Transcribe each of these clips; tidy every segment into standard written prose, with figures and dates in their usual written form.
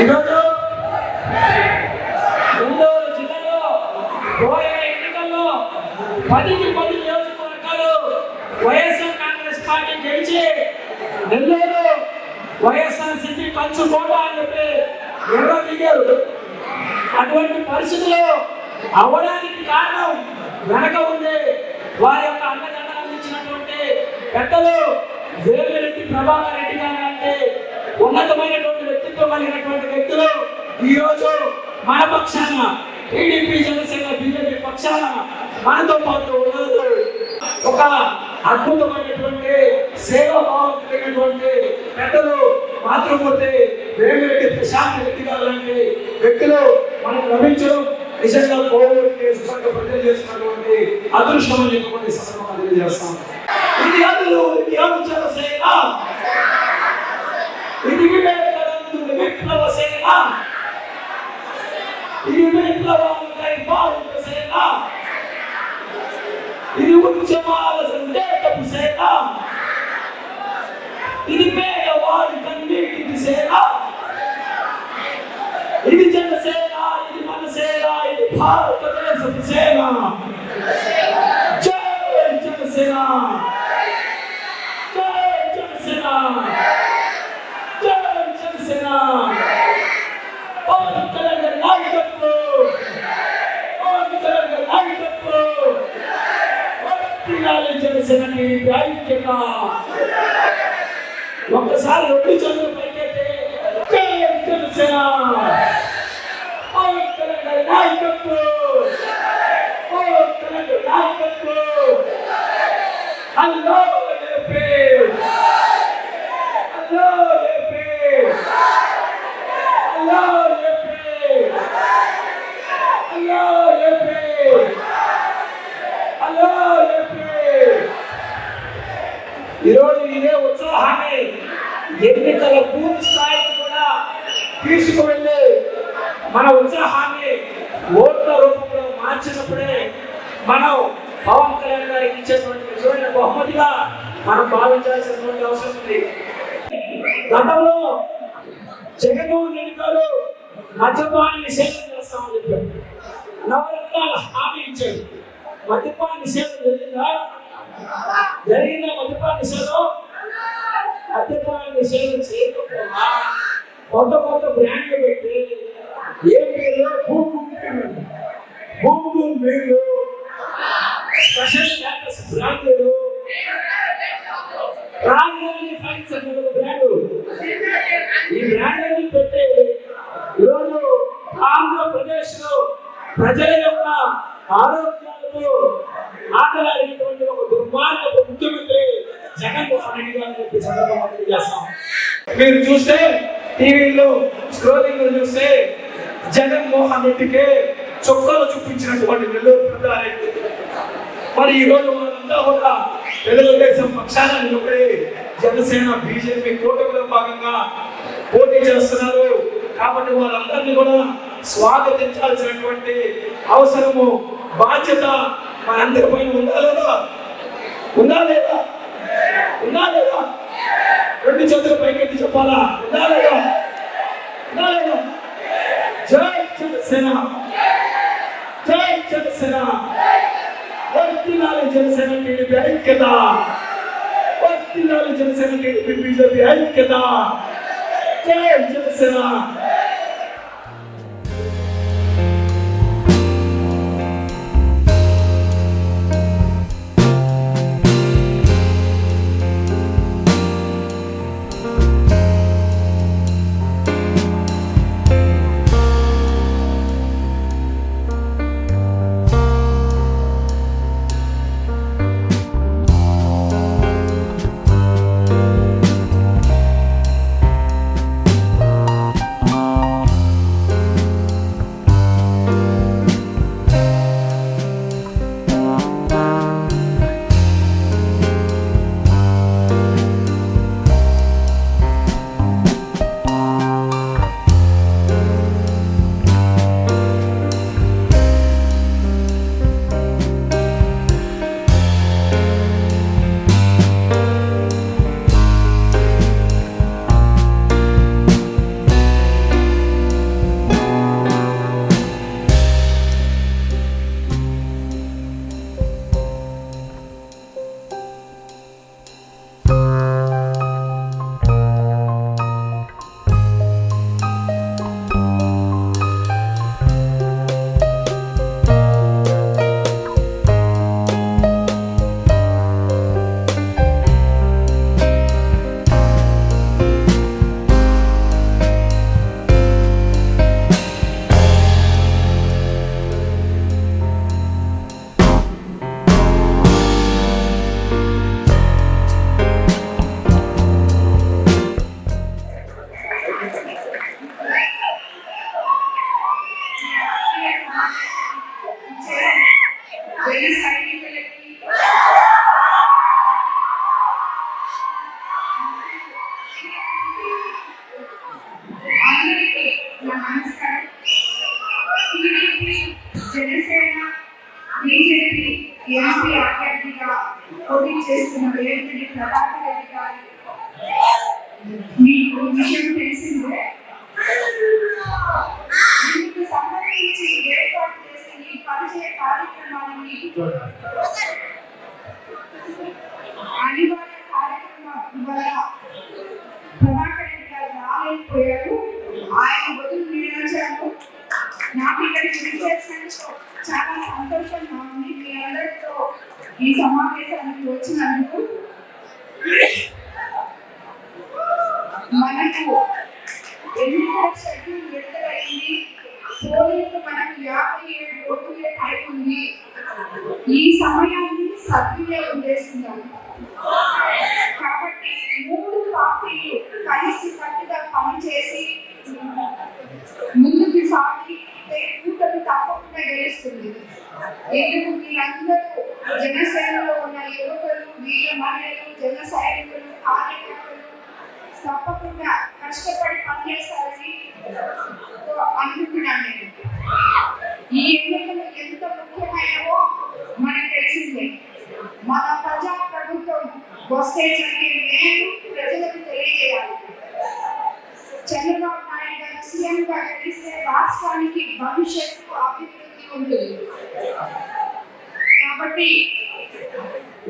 ఈరోజు నెల్లూరు జిల్లాలో పోయే ఎన్నికల్లో 10కి 10 నియోజకవర్గాలు వైఎస్ఆర్ కాంగ్రెస్ పార్టీ గెలిచి నెల్లూరు వైఎస్ఆర్సీపీ పంచుకోట అని చెప్పి ఎర్ర దిగారు. అటువంటి పరిస్థితులు అవ్వడానికి కారణం వెనక ఉంది వారి యొక్క అండదండలు అందించినటువంటి పెద్దలు వేమిరెడ్డి ప్రభాకర్ రెడ్డి గారు అంటే ఉన్నతమైనటువంటి వ్యక్తిత్వం కలిగినటువంటి వ్యక్తులు ఈ రోజు మన పక్షాన టీడీపీ జనసేన బీజేపీ పక్షాన మనతో పాటు ఉన్నారు. ఒక అద్భుతమైనటువంటి సేవాభావం కలిగినటువంటి పెద్దలు మాతృమూర్తి వేమిరెడ్డి ప్రశాంత్ రెడ్డి గారు లాంటి వ్యక్తులు మనకు లభించడం నిజంగా కోవిడ్ ప్రజలు చేస్తున్నటువంటి అదృష్టం అని చెప్పి సందర్భంగా తెలియజేస్తాం. ఇది అదులు ఇది అనుచర సేన, ఇది వివేకానందుడి విప్లవ సేన, ఇది విప్లవాలకై పాలుత సేన, ఇది ఉద్యమాల సందేశపు సేన, ఇది పేదవాడి కన్నీటి సేన, ఇది జనసేన, ఇది మన సేన, ఇది భారతదేశపు సేన. జై జనసేన, జై జనసేన, జై జనసేన. పవన్ కళ్యాణ్ గారి నాయకత్వం, పవన్ కళ్యాణ్ గారి నాయకత్వం, వర్ధిల్లాలి జనసేన టీడీపీ ఐక్యత. ఒక్కసారి 2 చేతులు పైకెత్తి జై జనసేన, పవన్ కళ్యాణ్ గారి నాయకత్వం, పవన్ కళ్యాణ్ గారి నాయకత్వం. Hello AP, hello AP, hello AP, hello AP, hello AP. ఈరోజు ఇదే ఉత్సాహాన్ని ఎన్నికల పూర్తి స్థాయికి కూడా తీసుకువెళ్ళి మన ఉత్సాహాన్ని ఓట్ల రూపంలో మార్చినప్పుడే మనం పవన్ కళ్యాణ్ గారికి ఇచ్చేటువంటి నిజమైన బహుమతిగా మనం భావించాల్సినటువంటి అవసరం ఉంది. గతంలో జగన్మోహన్ రెడ్డి గారు మద్యపాన నిషేధం చేస్తామని చెప్పారు, నవరత్నాల హామీ ఇచ్చారు. మద్యపాన నిషేధం జరిగిందా? మద్యపాన నిషేధం? మద్యపాన నిషేధం చేయకపోగా కొత్త కొత్త బ్రాండ్లు పెట్టి ఏం పేరు భూమి మీరు స్పెషల్ స్టేటస్ బ్రాండ్లు, రాజధాని ఫైన్స్ అనే ఒక బ్రాండ్, ఈ బ్రాండ్ని పెట్టి ఈరోజు ఆంధ్రప్రదేశ్ లో ప్రజల యొక్క ఆరోగ్యాలతో ఆటలాడినటువంటి ఒక దుర్మార్గపు ముఖ్యమంత్రి జగన్మోహన్ రెడ్డి గారిని చెప్పి సందర్భంగా తెలియజేస్తాం. మీరు చూస్తే టీవీలో స్క్రోలింగ్ చూస్తే జగన్మోహన్ రెడ్డికి చొక్కాలు చూపించినటువంటి నెల్లూరు పెద్దారెడ్డి. మరి ఈ రోజు వాళ్ళంతా కూడా తెలుగుదేశం పక్షాన నిలబడి జనసేన బీజేపీ కూటమిలో భాగంగా పోటీ చేస్తున్నారు. కాబట్టి వాళ్ళందరినీ కూడా స్వాగతించాల్సినటువంటి అవసరము, బాధ్యత మనందరిపైన ఉందా లేదా? ఉందా లేదా? ఉందా లేదా? 2 చేతుల పైకెత్తి చెప్పాలా? ఉందా లేదా? ఉందా లేదా? జై జనసేన, జై జనసేన, వర్ధిల్లాలి జనసేన టీడీపీ ఐక్యత, వర్ధిల్లాలి జనసేన టీడీపీ బీజేపీ ఐక్యత. జై జనసేన. బీజేపీ ఎంపీ అభ్యర్థిగా పోటీ చేస్తున్న వేమిరెడ్డి ప్రభాకర్ రెడ్డి గారు మీకు విషయం తెలిసిందే. ఇందుకు సంబంధించి ఏర్పాటు చేసిన ఈ పరిచయ కార్యక్రమాన్ని అనివార్య కార్యక్రమం వల్ల ప్రభాకర్ రెడ్డి గారు రాలేకపోయారు. ఆయన బదులు నేను వచ్చాను. నాకు ఇక్కడికి విచ్చేసినందుకు చాలా సంతోషంగా ఉంది. మీ అందరితో ఈ సమావేశానికి వచ్చినందుకు. మనకు ఎన్నికల షెడ్యూల్ విడుదలైంది. పోలింగ్ మనకు 57 రోజులే టైం ఉంది. ఈ సమయాన్ని సద్వినియోగం చేసుకుందాం. కాబట్టి 3 పార్టీలు కలిసి కట్టుగా పనిచేసి ముందుకు సాగితే కూటమి తప్పకుండా గెలుస్తుంది. ఎందుకు మీరందరూ జనసేనలో ఉన్న యువకులు, వీర మహిళలు, జన సైనికులు, కార్యకర్తలు తప్పకుండా కష్టపడి పనిచేస్తారని అనుకుంటున్నాను. నేను ఈ ఎన్నికలు ఎంత ముఖ్యమైనవో మనకు తెలిసిందే. మన ప్రజా ప్రభుత్వం వస్తే జరిగే మేలు ప్రజలకు తెలియజేయాలి. చంద్రబాబు నాయుడు గారు సీఎంగా గెలిస్తే రాష్ట్రానికి భవిష్యత్తు అభివృద్ధి ఉంటుంది. కాబట్టి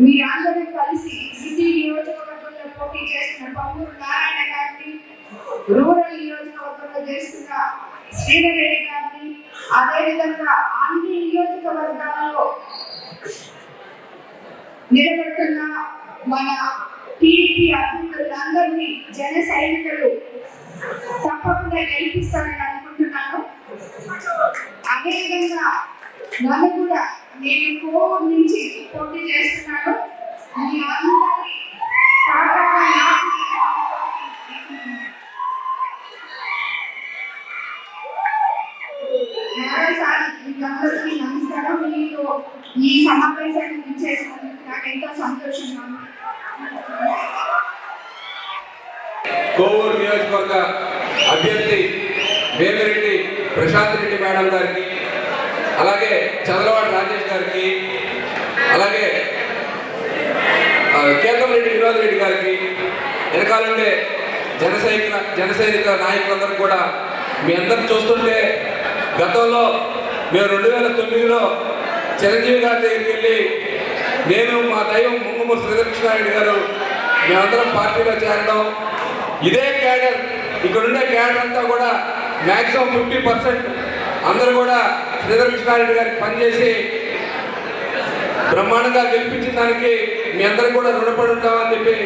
మీరందరూ కలిసి సిటీ నియోజకవర్గంలో పోటీ చేస్తున్న పొంగూరు నారాయణ గారిని, రూరల్ నియోజకవర్గంలో చేస్తున్న శ్రీధర్ రెడ్డి గారిని, అదేవిధంగా అన్ని నియోజకవర్గాల్లో నిలబడుతున్న మన టీడీపీ అభ్యర్థులందరినీ జన సైనికులు తప్పకుండా గెలిపిస్తారని అనుకుంటున్నాను. అదేవిధంగా నన్ను కూడా నేను కోవూరు నుంచి పోటీ చేస్తున్నాను. మీ అందరి అందరికీ నమస్కారం. మీరు ఈ సమావేశాన్ని ఇచ్చేసినందుకు నాకు ఎంతో సంతోషంగా ఉంది. కోవూరు నియోజకవర్గ అభ్యర్థి వేమిరెడ్డి ప్రశాంత్ రెడ్డి మేడం గారికి, అలాగే చంద్రవాడి రాజేష్ గారికి, అలాగే కేతంరెడ్డి వినోద్ రెడ్డి గారికి, వెనకాలండే జనసైనిక నాయకులందరూ కూడా మీ అందరిని చూస్తుంటే గతంలో మేము 2009లో చిరంజీవి గారి దగ్గరికి వెళ్ళి నేను మా దైవం ముంగమూరు శ్రీధరకృష్ణారెడ్డి గారు మేమందరం పార్టీలో చేరడం, ఇదే క్యాడర్ ఇక్కడుండే క్యాడర్ అంతా కూడా మ్యాక్సిమం 50% అందరూ కూడా శ్రీధరకృష్ణారెడ్డి గారికి పనిచేసి బ్రహ్మాండంగా గెలిపించిన దానికి మీ అందరూ కూడా రుణపడి ఉంటామని చెప్పి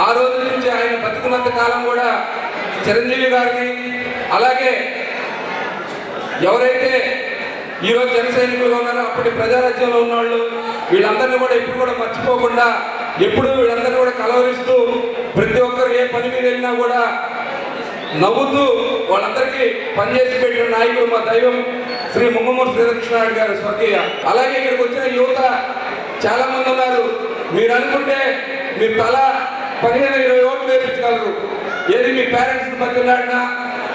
ఆ రోజు నుంచి ఆయన బతుకున్నంత కాలం కూడా చిరంజీవి గారిని, అలాగే ఎవరైతే ఈరోజు జన సైనికులుగా ఉన్నారో అప్పటి ప్రజారాజ్యంలో ఉన్నవాళ్ళు వీళ్ళందరినీ కూడా ఎప్పుడు కూడా మర్చిపోకుండా ఎప్పుడు వీళ్ళందరినీ కూడా కలవరిస్తూ ప్రతి ఒక్కరు ఏ పని మీద వెళ్ళినా కూడా నవ్వుతూ వాళ్ళందరికీ పనిచేసి పెట్టిన నాయకుడు మా దైవం శ్రీ ముంగమూరు శ్రీధరకృష్ణారెడ్డి గారు స్వర్గీయ. అలాగే ఇక్కడికి వచ్చిన యువత చాలా మంది ఉన్నారు. మీరు అనుకుంటే మీరు తల 15-20 ఓట్లు వేయించగలరు. ఏది మీ పేరెంట్స్ని బతిలాడినా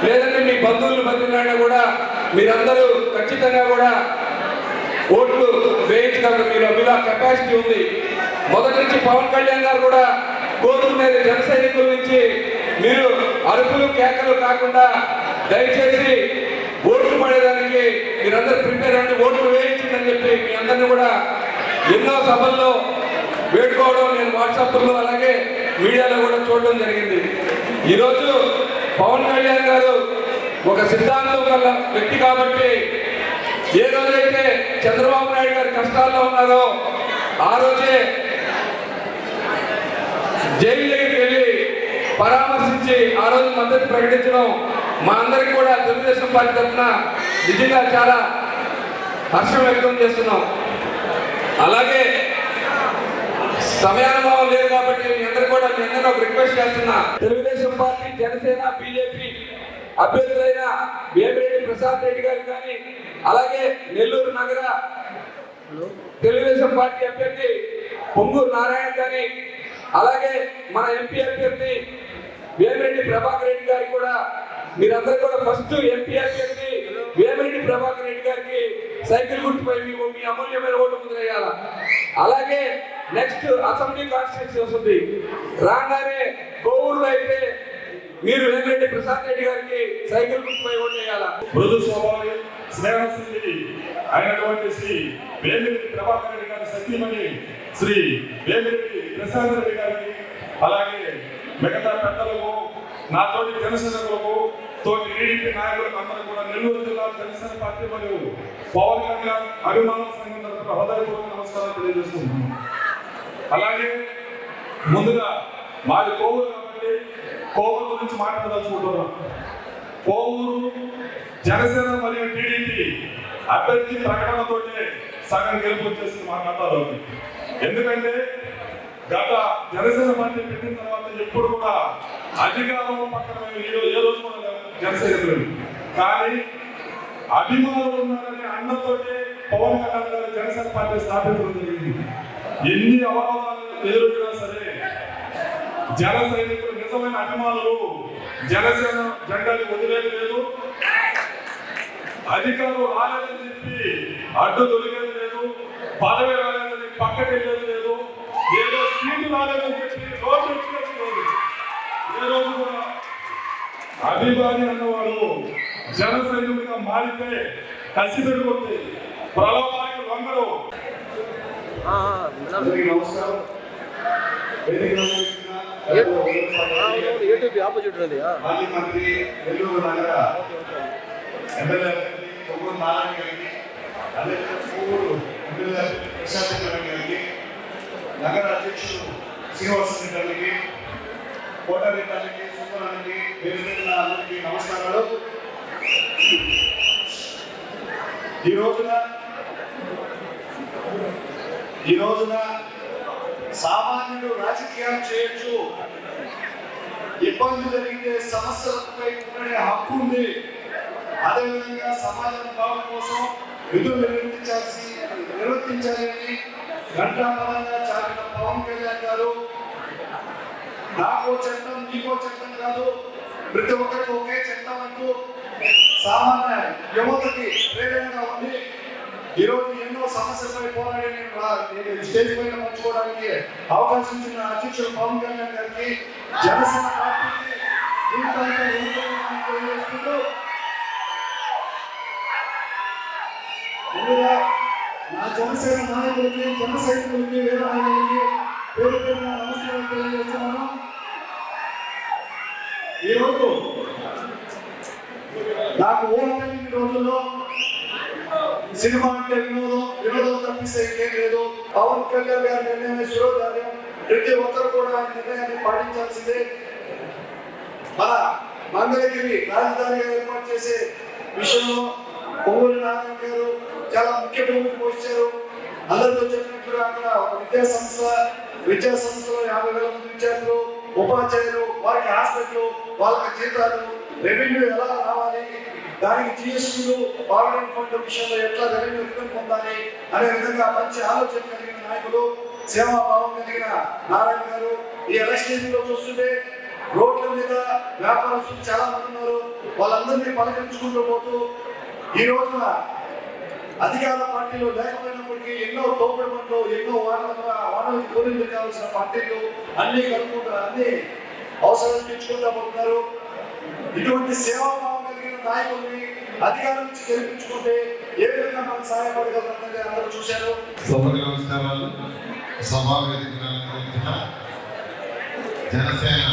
లేదంటే మీ బంధువులను బతిలాడినా కూడా మీరందరూ ఖచ్చితంగా కూడా ఓట్లు వేయించగలరు. మీలో కెపాసిటీ ఉంది. మొదటి నుంచి పవన్ కళ్యాణ్ గారు కూడా కోరుకునేది జన సైనికుల నుంచి మీరు అరుపులు కేకలు కాకుండా దయచేసి ఓట్లు పడేదానికి మీరందరూ ప్రిపేర్ అవ్వండి, ఓట్లు వేయించిందని చెప్పి మీ అందరినీ కూడా ఎన్నో సభల్లో వేడుకోవడం నేను వాట్సాప్లో అలాగే మీడియాలో కూడా చూడడం జరిగింది. ఈరోజు పవన్ కళ్యాణ్ గారు ఒక సిద్ధాంతం గల వ్యక్తి కాబట్టి ఏ రోజైతే చంద్రబాబు నాయుడు గారు కష్టాల్లో ఉన్నారో ఆ రోజే జైలు దగ్గరికి వెళ్ళి పరామర్శించి ఆ రోజు మద్దతు ప్రకటించడం మా అందరికీ కూడా తెలుగుదేశం పార్టీ తరఫున నిజంగా చాలా హర్షం వ్యక్తం చేస్తున్నాం. అలాగే సమయానుభవం లేదు కాబట్టి మీ అందరూ కూడా మీ అందరూ ఒక రిక్వెస్ట్ చేస్తున్నా, తెలుగుదేశం పార్టీ, జనసేన, బీజేపీ అభ్యర్థులైన వేమిరెడ్డి ప్రసాద్ రెడ్డి గారు కానీ, అలాగే నెల్లూరు నగర తెలుగుదేశం పార్టీ అభ్యర్థి పొంగూరు నారాయణ గారి, అలాగే మన ఎంపీ అభ్యర్థి వేమిరెడ్డి ప్రభాకర్ రెడ్డి గారికి కూడా మీరందరూ కూడా ఫస్ట్ ఎంపీ అభ్యర్థి వేమిరెడ్డి ప్రభాకర్ రెడ్డి గారికి సైకిల్ గుర్తుపై మీ అమూల్యమైన ఓటు ముద్రేయాల. అలాగే నెక్స్ట్ అసెంబ్లీ కాన్స్టిట్యూన్సీ వస్తుంది. రాగానే కోవూరులో అయితే మీరు వేమిరెడ్డి ప్రసాద్ రెడ్డి గారికి సైకిల్ గుర్తుపై ఓటు వేయాలా. మృదు స్వభావి స్నేహశీలి అయినటువంటి శ్రీ వేమిరెడ్డి ప్రభాకర్ రెడ్డి గారి సతీమణి శ్రీ వేమిరెడ్డి ప్రసాద్ రెడ్డి గారికి, అలాగే మిగతా పెద్దలకు, నాతోటి జనసేనకులకు, తోటి టీడీపీ నాయకులకు అందరూ కూడా నెల్లూరు జిల్లా జనసేన పార్టీ మరియు పవన్ కళ్యాణ్ అభిమాన సంఘం తరఫున హృదయపూర్వక నమస్కారం తెలియజేస్తున్నాను. అలాగే ముందుగా మాది కోవూరు కాబట్టి కోవూరు గురించి మాట్లాడదలుచుకుంటున్నాం. కోవూరు జనసేన మరియు టీడీపీ అభ్యర్థి ప్రకటనతోటే సగం గెలుపు వచ్చేసింది మా ఖాతాలో. ఎందుకంటే గత జనసేన పార్టీ పెట్టిన తర్వాత ఎప్పుడు కూడా అధికారం పక్కన ఏ రోజు కూడా జనసేన, కానీ అభిమానులు ఉన్నారని అన్నతోటే పవన్ కళ్యాణ్ గారు జనసేన పార్టీ స్థాపించడం జరిగింది. ఎన్ని అవరోధాలు ఎదురున్నా సరే జన సైనికులు నిజమైన అభిమానులు జనసేన జెండాని వదిలేదు లేదు, అధికారం రాలేదని చెప్పి అడ్డు తొలిగేది లేదు, పదవి రాలేదని పక్కకెళ్ళేది లేదు, ఏదో సీటు రాలేదని చెప్పి రోడ్డు ఎక్కేది లేదు. ఏ రోజు కూడా అభిమాని అన్నవాడు జన సైనికుడిగా మారితే కసి పెరుగుతుంది, ప్రలోభానికి లొంగరు. నమస్కారం. యూట్యూబ్ ఆపోజిట్ ఉంది. మాజీ మంత్రి నెల్లూరు నగర ఎమ్మెల్యే కొవ్వూరు నారాయణ గారికి, అదే కోవూరు ఎమ్మెల్యే ప్రసాద్ రెడ్డి గారికి, నగర అధ్యక్షుడు శ్రీనివాసరెడ్డి గారికి, కోటారెడ్డి గారికి, సుందరానికి, వేరువేరున అందరికీ నమస్కారాలు. ఈ రోజున సామాన్యుడు రాజకీయాలు చేయొచ్చు, ఇబ్బంది జరిగితే సమస్యలపై ఉండే హక్కు ఉంది. అదేవిధంగా సమాజం బాగు కోసం విధులు నిర్వర్తించాలని ఘంటాపరంగా చాటిన పవన్ కళ్యాణ్ గారు నాకో చట్టం నీకో చట్టం కాదు, ప్రతి ఒక్కరికి ఒకే చట్టం అంటూ సామాన్య యువతకి ప్రేరణగా ఉంది. ఈరోజు ఎన్నో సమస్యలపై పోరాడి నేను స్టేజ్ పైన పంచుకోవడానికి అవకాశం ఇచ్చిన అధ్యక్షుడు పవన్ కళ్యాణ్ గారికి, జనసేన పార్టీకి తెలియజేసుకుంటూ నా జనసేన నాయకులకి, జన సైనికులకి, వేరే నాయకులకి పేరు పేరున నమస్కారం తెలియజేస్తున్నాను. ఈరోజు నాకు ఓటమి రోజుల్లో సినిమా అంటే వినోదం తప్పిస్తే ఇంకేం లేదు. పవన్ కళ్యాణ్ గారి నిర్ణయమే శిరోధార్యం. ప్రతి ఒక్కరు కూడా ఆయన నిర్ణయాన్ని పాటించాల్సిందే. మన మంగళగిరి రాజధానిగా ఏర్పాటు చేసే విషయంలో కొవ్వూరు నారాయణ గారు చాలా ముఖ్య భూమిక పోషించారు. అందరితో చెప్పినట్లుగా అక్కడ ఒక విద్యా సంస్థలో 50,000 మంది విద్యార్థులు, ఉపాధ్యాయులు, వారికి హాస్పిటల్, వాళ్ళకి జీతాలు, రెవెన్యూ ఎలా రావాలి, దానికి జిఎస్టీలు, ప్రావిడెంట్ ఫండ్ విషయంలో ఎట్లా రెవెన్యూ రిటర్న్ పొందాలి అనే విధంగా మంచి ఆలోచన కలిగిన నాయకులు, సేవాభావం కలిగిన నారాయణ గారు. ఈ ఎలక్షన్ లో చూస్తుంటే రోడ్ల మీద వ్యాపారస్తులు చాలా మంది ఉన్నారు. వాళ్ళందరినీ పలకరించుకుంటూ పోతూ ఈ రోజున అధికార పార్టీలో లేకపోయినప్పటికీ ఎన్నో తోపుడు పనులు, ఎన్నో వానలు కోరికలు కావాల్సిన పార్టీలు అన్ని కలుపుకుంటూ అన్ని అవసరాలు తెచ్చుకుంటూ పోతున్నారు. ఇటువంటి సేవాభావం కలిగిన నాయకుల్ని అధికారం నుంచి గెలిపించుకుంటే ఏ విధంగా మనకు సహాయపడగలరన్నది అందరూ చూశారు. సభకు నమస్కారాలు. సభా వేదికన జనసేన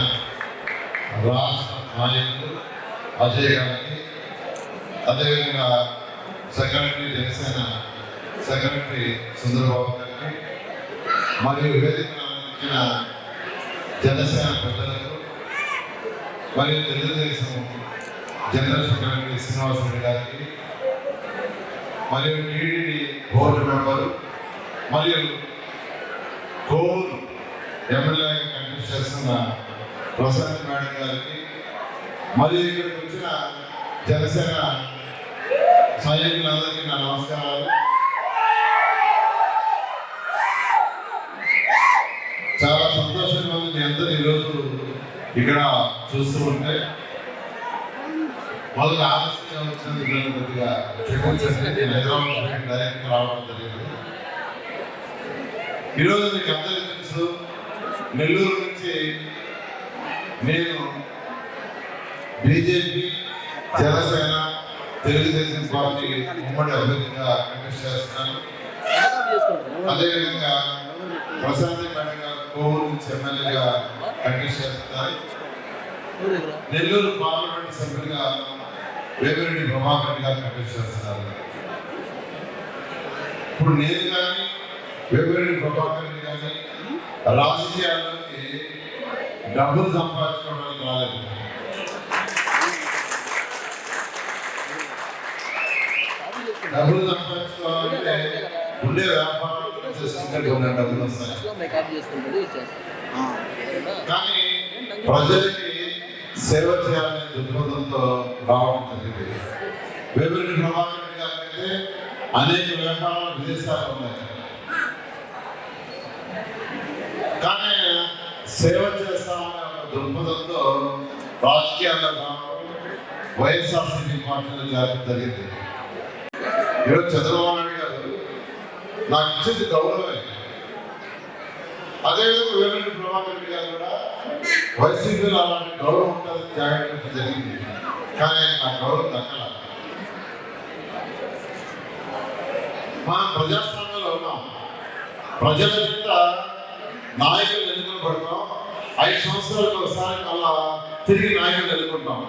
రాష్ట్ర నాయకులు అజయ్ గారికి, అదేవిధంగా సెక్రటరీ జనసేన సెక్రటరీ సుందరబాబు గారికి, మరియు వేదికన జనసేన పెద్దలకు, మరియు తెలుగుదేశం జనరల్ సెక్రటరీ శ్రీనివాసరెడ్డి గారికి, మరియు టీడీపీ బోర్డు మెంబరు మరియు కోవూరు ఎమ్మెల్యేగా కంటెస్ట్ చేస్తున్న ప్రసాద్ మేడం గారికి, మరియు ఇక్కడికి వచ్చిన జనసేన సైనికులందరికీ నా నమస్కారాలు. చాలా సంతోషంగా ఉంది మీ అందరూ ఈరోజు ఇక్కడ చూస్తూ ఉంటే. మొదలు ఆలస్యంగా వచ్చినందుకు కొద్దిగా క్షమించండి. నేను హైదరాబాద్ డైరెక్ట్గా రావడం జరిగింది. ఈరోజు మీకు అందరికీ తెలుసు, నెల్లూరు నుంచి నేను బీజేపీ, జనసేన, తెలుగుదేశం పార్టీ ఉమ్మడి అభ్యర్థిగా కంటెస్ట్ చేస్తున్నాను. అదేవిధంగా ప్రశాంతి మేడం గారు కోవూరు నుంచి ఎమ్మెల్యేగా కంటెస్ట్ చేస్తున్నారు. నెల్లూరు పార్లమెంట్ సభ్యులుగా వేమిరెడ్డి ప్రభాకర్ గారు కంటెస్ట్ చేస్తున్నారు. ఇప్పుడు నేను కానీ వేమిరెడ్డి ప్రభాకర్ కానీ రాజకీయాల్లోకి డబ్బులు సంపాదించుకోవడానికి రాలేదు. డబ్బులు సంపాదించుకోవాలంటే ఉండే వ్యాపారాలు చేసుకుంటే కొన్ని డబ్బులు వస్తాయి. కానీ ప్రజలకి సేవ చేయాలనే దృక్పథంతో రావడం జరిగింది. వేమిరెడ్డి ప్రభాకర్ రెడ్డి గారికి అనేక వ్యాపారాలు విదేశాలు ఉన్నాయి. కానీ సేవ చేస్తామనే ఒక దృక్పథంతో రాజకీయాల్లో రావడం, వైఎస్ఆర్సీపీ పార్టీలో చేరడం జరిగింది. ఈరోజు చంద్రబాబు నాయుడు గారు నాకు ఇచ్చింది గౌరవమే. అదేవిధంగా వేమిరెడ్డి ప్రభాకర్ రెడ్డి గారు కూడా వైసీపీలో అలాంటి గౌరవం ఉంటుందని జాగ్రత్త జరిగింది. కానీ ఆ గౌరవం దక్కల. మనం ప్రజాస్వామ్యంలో ఉన్నాం. ప్రజల కింద నాయకులు ఎన్నికలు పడతాం. 5 సంవత్సరాలకు ఒకసారి మళ్ళా తిరిగి నాయకులు ఎన్నుకుంటాం.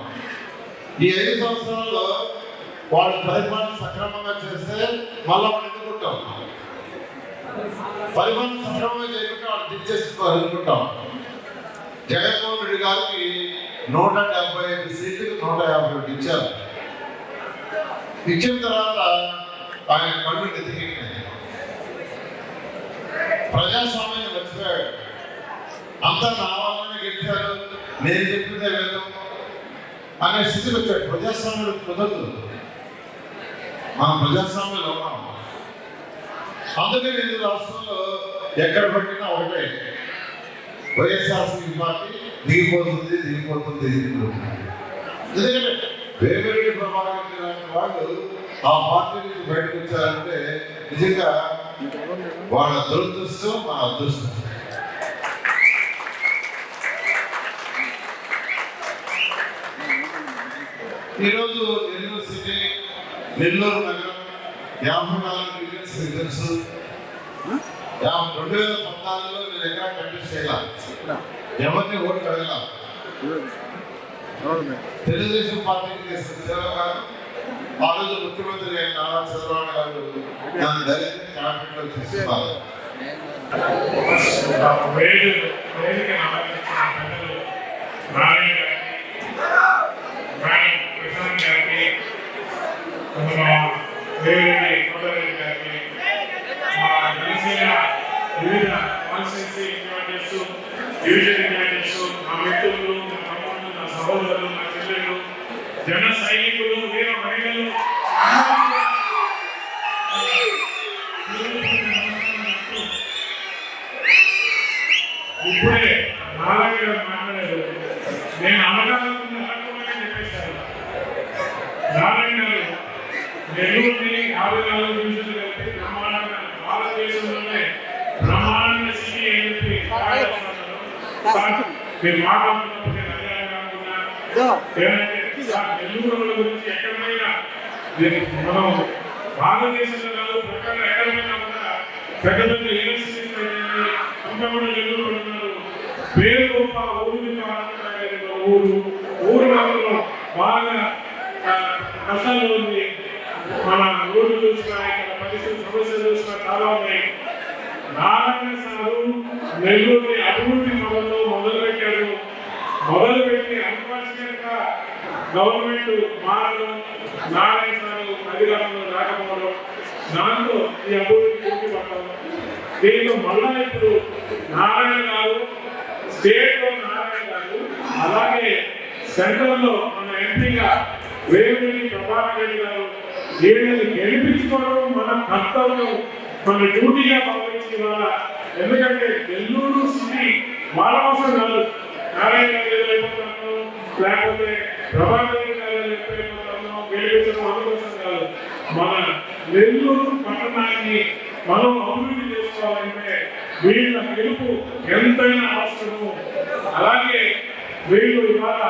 ఈ 5 సంవత్సరాల్లో వాళ్ళు పరిపాలన సక్రమంగా చేస్తే మళ్ళా వాళ్ళు ఎన్నుకుంటాం. పరిపాలన సక్రమంగా చేయకుండా వాళ్ళు దిచ్చేసి ఎన్నుకుంటాం. జగన్మోహన్ రెడ్డి గారికి 175 సీట్లకు 151 ఇచ్చారు. ఇచ్చిన తర్వాత ఆయన కళ్ళు నెతికినాయి. ప్రజాస్వామ్యం మర్చిపోయాడు. అంతా నా వాళ్ళనే గెలిచారు, నేను చెప్పిందే వేదం అనే స్థితికి వచ్చాడు. ప్రజాస్వామ్యం కుదరదు. మనం ప్రజాస్వామ్యంలో ఉన్నాం. అందుకే నేను రాష్ట్రంలో ఎక్కడ పట్టినా ఒకటే, వైఎస్ఆర్సీపీ పార్టీ దిగిపోతుంది. ఎందుకంటే వేమిరెడ్డి ప్రభాకర్ రెడ్డి లాంటి వాళ్ళు ఆ పార్టీ నుంచి బయటకు వచ్చారంటే నిజంగా వాళ్ళ దురదృష్టం, మన అదృష్టం. ఈరోజు నెల్లూరు సిటీ, నెల్లూరు నగరం 54 డివిజన్స్ మీకు తెలుసు. 2014లో నేను ఎక్కడ కంటెస్ట్ చేయాలి, ఎవరిని ఓటు అడగల. తెలుగుదేశం పార్టీకి చేసిన సేవగా ఆ రోజు ముఖ్యమంత్రి నారా చంద్రబాబు గారు దాన్ని డైరెక్ట్ క్యాబినెట్ లో తీసుకున్నారు. వివిధ కాన్స్టిట్యూన్సీ ఇండిపెండెన్స్, డివిజన్ ఇండిపెండెన్స్, మా మిత్రులు, మా తమ్ముళ్ళు, నా సహోదరులు, నా చెల్లెళ్ళు, జన సైనికులు, వీర మహిళలు ఇప్పుడే నారాయణ గారు మాట్లాడారు. నేను అనగాలని చెప్పేశాను. నారాయణ గారు నెల్లూరుని 54 డివిజన్లు కలిపి బ్రహ్మాండంగా భారతదేశంలోనే బ్రహ్మాండ సిటీ అని చెప్పి మీరు మాట్లాడుతున్నప్పుడు నేను అదే కాకుండా నెల్లూరు గురించి ఎక్కడైనా మనం భారతదేశంలో కాదు ప్రకారం ఎక్కడైనా కూడా పెద్ద పెద్ద యూనివర్సిటీస్ ఇంకా కూడా నెల్లూరు ఉన్నారు. పేరు గొప్ప ఊరు మాత్రం బాగా కష్టాలు ఉంది. మన రోడ్లు చూసినా, ఇక్కడ పరిస్థితి సమస్యలు చూసినా చాలా ఉన్నాయి. నారాయణ సారు నెల్లూరుని అభివృద్ధి మొదలు మొదలుపెట్టాడు. మొదలుపెట్టి అన్ఫార్చునేట్ గా గవర్నమెంట్ మారడం, నారాయణ సారు అధికారంలో రాకపోవడం, దాంతో ఈ అభివృద్ధి పూర్తి పడడం. దీంట్లో మళ్ళా ఇప్పుడు నారాయణ గారు స్టేట్ లో నారాయణ గారు, అలాగే సెంట్రల్ లో మన ఎంపీగా వేమిరెడ్డి ప్రభాకర్ రెడ్డి గారు వీళ్ళని గెలిపించుకోవడం మన కర్తవ్యం, మన డ్యూటీగా భావించి వాళ్ళ. ఎందుకంటే నెల్లూరు సిటీ వాళ్ళ అవసరం కాదు. నారాయణ గారు ఏదైపోతున్నాను, లేకపోతే ప్రభాకర్ రెడ్డి గారు గెలిపించడం అందుకోసం కాదు, మన నెల్లూరు పట్టణాన్ని మనం అభివృద్ధి చేసుకోవాలంటే వీళ్ళ గెలుపు ఎంతైనా అవసరము. అలాగే వీళ్ళు ఇవాళ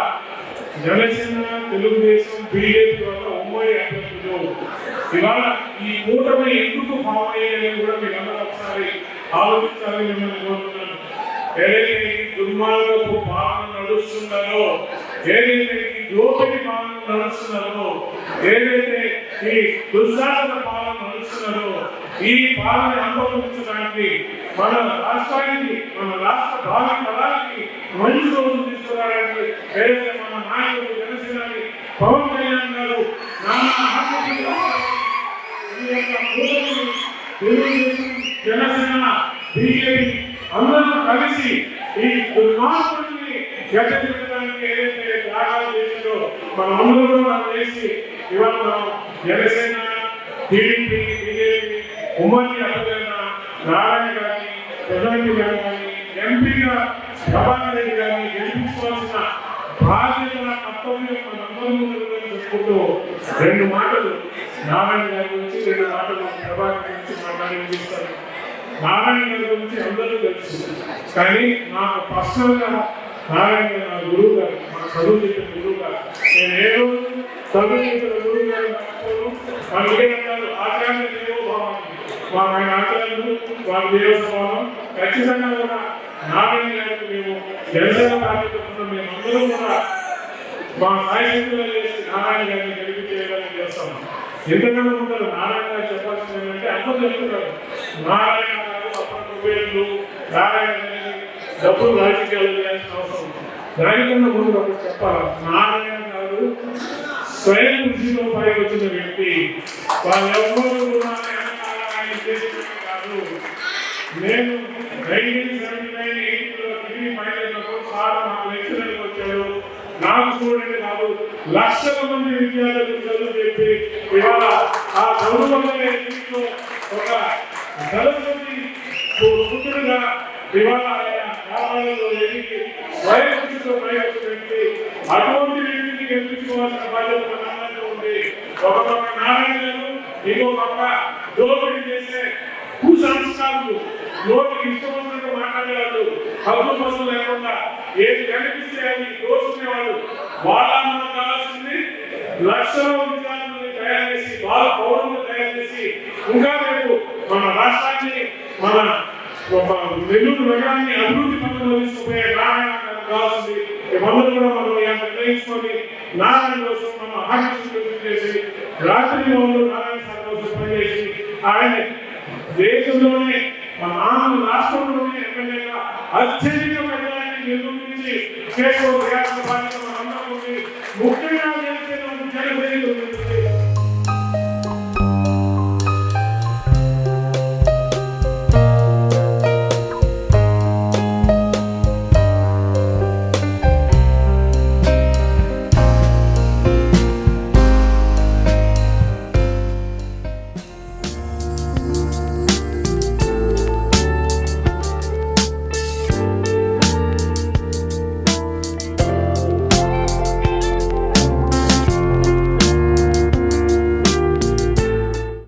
జనసేన, తెలుగుదేశం, బీజేపీ వల్ల ఉమ్మడి అభ్యర్థులు ఇవాళ ఈ కూటమి ఎందుకు ఫామ్ అయ్యాయని కూడా మీరు అందరూ ఒకసారి ఆలోచించాలని మిమ్మల్ని కోరుతున్నాను. ఏదైతే ఈ దుర్మార్గపు పాలన నడుస్తుందో, ఏదైతే ఈ దోపిడి పాలన నడుస్తున్నదో, ఏదైతే ఈ దుర్శాసన పాలన నడుస్తున్నదో, ఈ పాలన అనుభవించడానికి మన రాష్ట్రానికి, మన రాష్ట్ర భావి తరానికి మంచి రోజులు తీసుకురావడానికి ఏదైతే మన నాయకుడు జనసేనాని పవన్ కళ్యాణ్ గారు జనసేన, బీజేపీ అందరూ కలిసి ఈ దుర్మార్గుడిని గట్టెక్కడానికి ఏదైతే త్యాగాలు చేసిందో మనం అందరూ కూడా చేసి ఇవాళ మనం జనసేన, టీడీపీ, బీజేపీ ఉమ్మడి అభ్యర్థులైన నారాయణ గారిని, ప్రధాని గారు కానీ, ఎంపీగా ప్రభాకర్ రెడ్డి గారిని గెలిపించుకోవాల్సిన బాధ్యత, కర్తవ్యం మనందరూ చెప్పుకుంటూ 2 మాటలు నారాయణ గారి గురించి, 2 మాటలు ప్రభాకర్ గురించి మాట్లాడిస్తాను. నారాయణ గారి గురించి అందరూ తెలుసు, కానీ నాకు పర్సనల్ గా నారాయణ గారు నా గురువు గారు, మా చదువు చెప్పిన గురువు గారు. నేను ఏ రోజు చదువు చెప్పిన గురువు గారు వాళ్ళు ఏమంటారు, ఆచార్య దేవోభావం, ఆయన ఆచార్యులు, వాళ్ళ దేవస్వభావం. ఖచ్చితంగా కూడా నారాయణ గారికి మేము జనసేన పార్టీ తరఫున మేమందరూ కూడా మా సాయశక్తులు చేసి నారాయణ గారిని గెలిపించేయాలని చేస్తాం. ఎందుకంటే ఉంటారు నారాయణ గారు చెప్పాల్సింది ఏంటంటే అందరూ చెప్తున్నారు నారాయణ గారు అప్పటికేళ్ళు నారాయణ గారిని డబ్బులు రాజకీయాలు చేయాల్సిన అవసరం. దానికన్నా ముందు ఒకటి చెప్పాలి, నారాయణ గారు స్వయం కృషిలో పైకి వచ్చిన వ్యక్తి. వాళ్ళెవ్వరూ కూడా ఆయన చేసిన కాదు. నేను 1979-80లో డిగ్రీ ఫైనల్ సార్ నాకు లెక్చరర్కి వచ్చాడు. నాకు స్టూడెంట్ కాదు, లక్షల మంది విద్యార్థులకు చదువు చెప్పి ఇవాళ ఆ చదువు వల్లనే ఇంట్లో ఒక సరస్వతి పుత్రుడుగా ఇవాళ ఆయన వ్యాపారంలో ఎదిగి స్వయం కృషితో పైకి వ్యక్తి. అటువంటి వ్యక్తిని గెలిపించుకోవాల్సిన బాధ్యత మనందరికీ ఉంది. ఒక పక్క నారాయణలు, ఇంకో పక్క దోపిడీ చేసే కుసంస్కారులు, నోటికి ఇష్టమైనట్టు మాట్లాడేవాళ్ళు, హద్దు పనులు లేకుండా ఏది కనిపిస్తే అది దోచుకునేవాళ్ళు. వాళ్ళని మనం కావాల్సింది లక్షల విద్యార్థులను తయారు చేసి, వాళ్ళ పౌరులను తయారు చేసి, ఇంకా రేపు మన రాష్ట్రాన్ని, మన నెల్లూరు నగరాన్ని అభివృద్ధి పనులు తీసుకుపోయే నారాయణ కావాల్సింది. ఇవన్నీ కూడా మనం నిర్ణయించుకొని నారాయణ కోసం మనం ఆకర్షణ చేసి రాత్రి నారాయణ సార్ కోసం పనిచేసి ఆయన దేశంలోనే, మన ఆంధ్ర రాష్ట్రంలోనే ఎమ్మెల్యేగా అత్యధిక ప్రజాన్ని నిర్మించి చేసుకోవాలి. మనందరం ముఖ్యంగా జనసేన